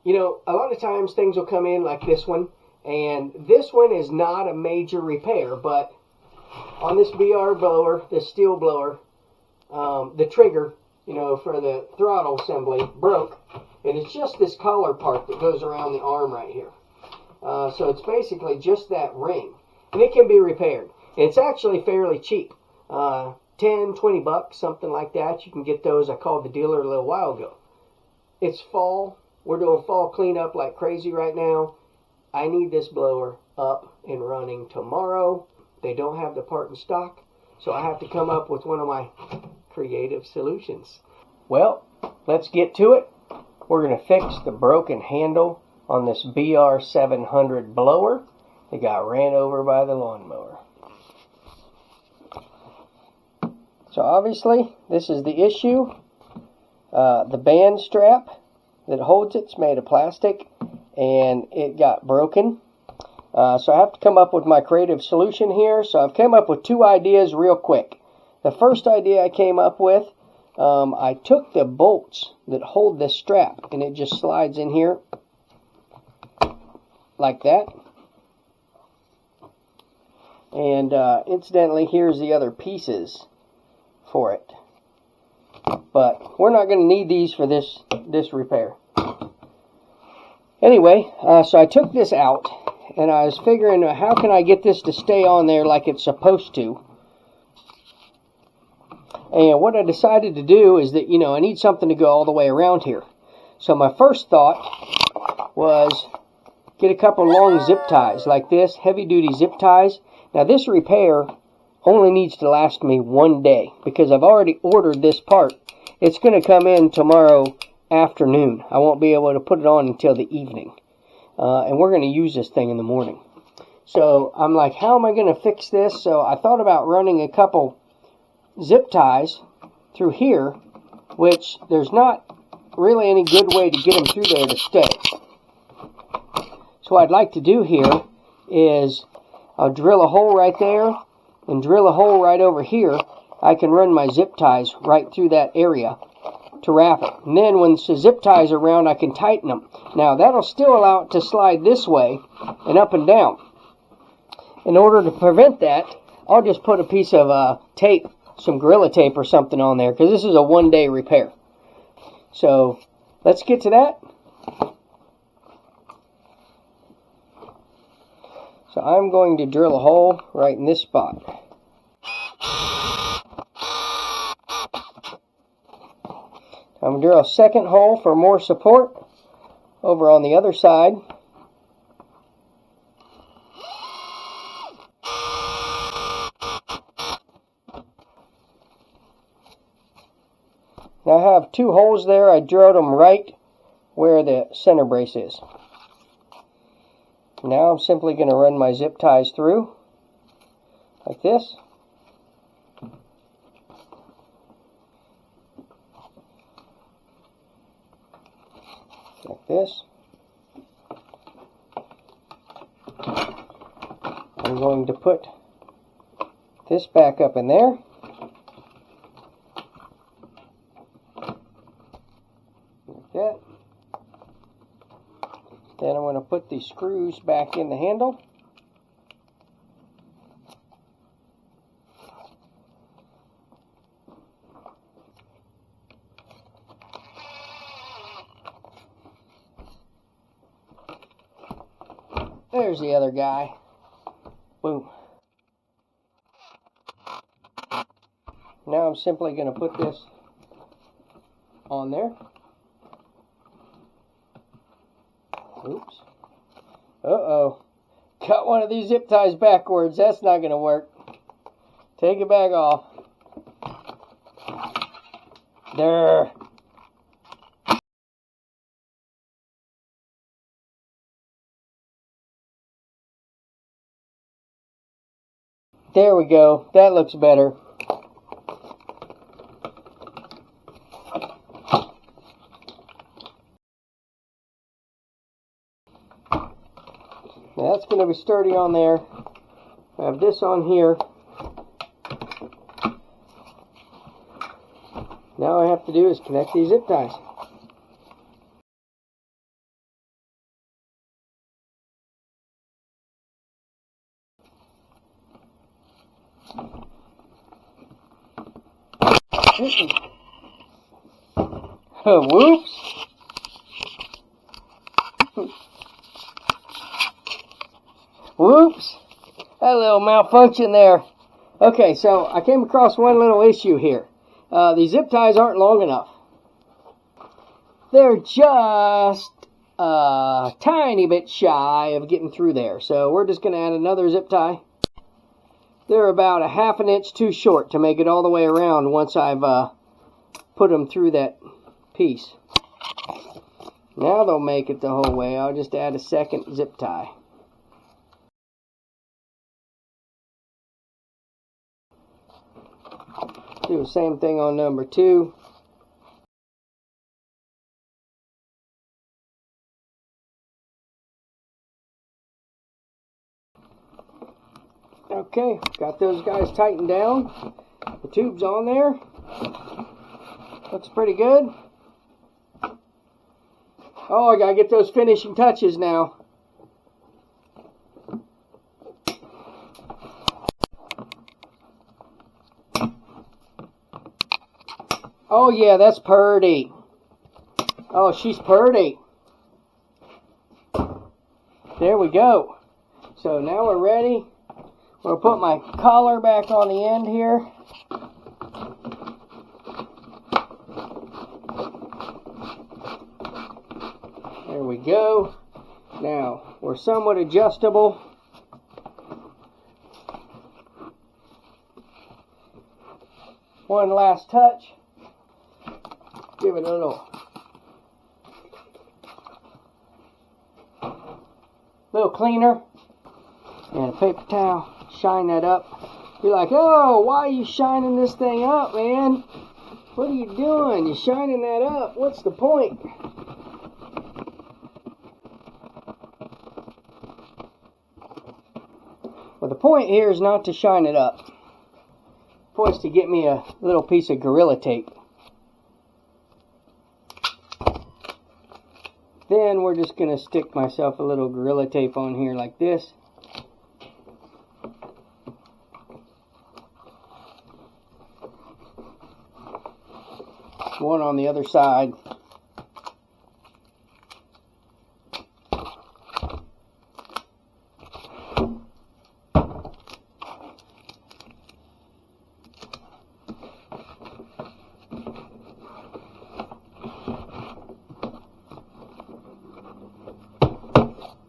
You know, a lot of times things will come in like this one, and this one is not a major repair, but on this BR blower, this Stihl blower, the trigger, you know, for the throttle assembly broke, and it's just this collar part that goes around the arm right here. So it's basically just that ring, and it can be repaired. It's actually fairly cheap, 10, 20 bucks, something like that. You can get those. I called the dealer a little while ago. It's fall. We're doing fall cleanup like crazy right now. I need this blower up and running tomorrow. They don't have the part in stock, so I have to come up with one of my creative solutions. Well, let's get to it. We're going to fix the broken handle on this BR700 blower. It got ran over by the lawnmower. So obviously, this is the issue. The band strap that holds it's made of plastic, and it got broken. So I have to come up with my creative solution here. So I've come up with two ideas real quick. The first idea I came up with, I took the bolts that hold this strap, and it just slides in here like that. And incidentally, here's the other pieces for it. But we're not going to need these for this repair. Anyway, so I took this out, and I was figuring, how can I get this to stay on there like it's supposed to? And what I decided to do is that, you know, I need something to go all the way around here. So my first thought was get a couple long zip ties like this, heavy-duty zip ties. Now this repair only needs to last me one day because I've already ordered this part. It's going to come in tomorrow afternoon. I won't be able to put it on until the evening. And we're going to use this thing in the morning. So I'm like, how am I going to fix this? So I thought about running a couple zip ties through here, which there's not really any good way to get them through there to stay. So what I'd like to do here is I'll drill a hole right there and drill a hole right over here. I can run my zip ties right through that area to wrap it. And then when the zip ties are around, I can tighten them. Now that'll still allow it to slide this way and up and down. In order to prevent that, I'll just put a piece of tape, some Gorilla Tape or something on there, because this is a one-day repair. So let's get to that. So I'm going to drill a hole right in this spot. I'm going to drill a second hole for more support over on the other side. Now I have two holes there. I drilled them right where the center brace is. Now I'm simply going to run my zip ties through like this. Like this. I'm going to put this back up in there. Like that. Then I'm going to put the screws back in the handle. There's the other guy. Boom. Now I'm simply going to put this on there. Oops. Uh-oh. Got one of these zip ties backwards. That's not going to work. Take it back off. There. There we go. That looks better. Now that's going to be sturdy on there. I have this on here. Now all I have to do is connect these zip ties. Whoops. Whoops. That little malfunction there. Okay, so I came across one little issue here. These zip ties aren't long enough. They're just a tiny bit shy of getting through there. So we're just going to add another zip tie. They're about a ½ an inch too short to make it all the way around once I've put them through that piece. Now they'll make it the whole way. I'll just add a second zip tie. Do the same thing on number 2. Okay, got those guys tightened down. The tube's on there. Looks pretty good. Oh, I gotta get those finishing touches now. Oh yeah, that's purty. Oh, she's purty. There we go. So now we're ready. We'll put my collar back on the end here. There we go. Now, we're somewhat adjustable. One last touch. Give it a little cleaner and a paper towel. Shine that up. You're like, oh, why are you shining this thing up, man? What are you doing? You're shining that up. What's the point? Well, the point here is not to shine it up. The point is to get me a little piece of Gorilla Tape. Then we're just going to stick myself a little Gorilla Tape on here like this. One on the other side.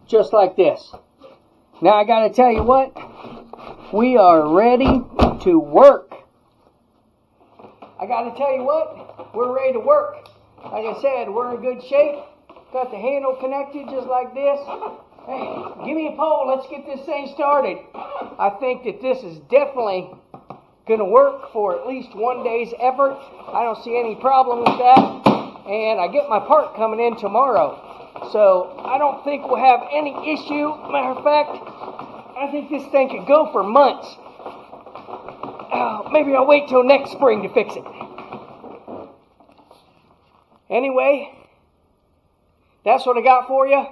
Just like this. Now I gotta tell you what, we are ready to work. I gotta tell you what, we're ready to work. Like I said, we're in good shape. Got the handle connected just like this. Hey, give me a pole, let's get this thing started. I think that this is definitely gonna work for at least one day's effort. I don't see any problem with that. And I get my part coming in tomorrow. So I don't think we'll have any issue. Matter of fact, I think this thing could go for months. Maybe I'll wait till next spring to fix it. Anyway, that's what I got for you.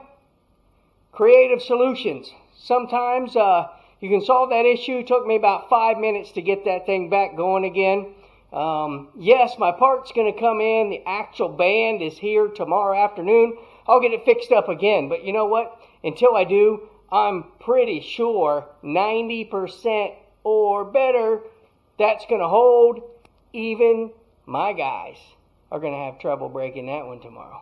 Creative solutions. Sometimes you can solve that issue. It took me about 5 minutes to get that thing back going again. Yes, my part's going to come in. The actual band is here tomorrow afternoon. I'll get it fixed up again. But you know what? Until I do, I'm pretty sure 90% or better that's going to hold. Even my guys are going to have trouble breaking that one tomorrow.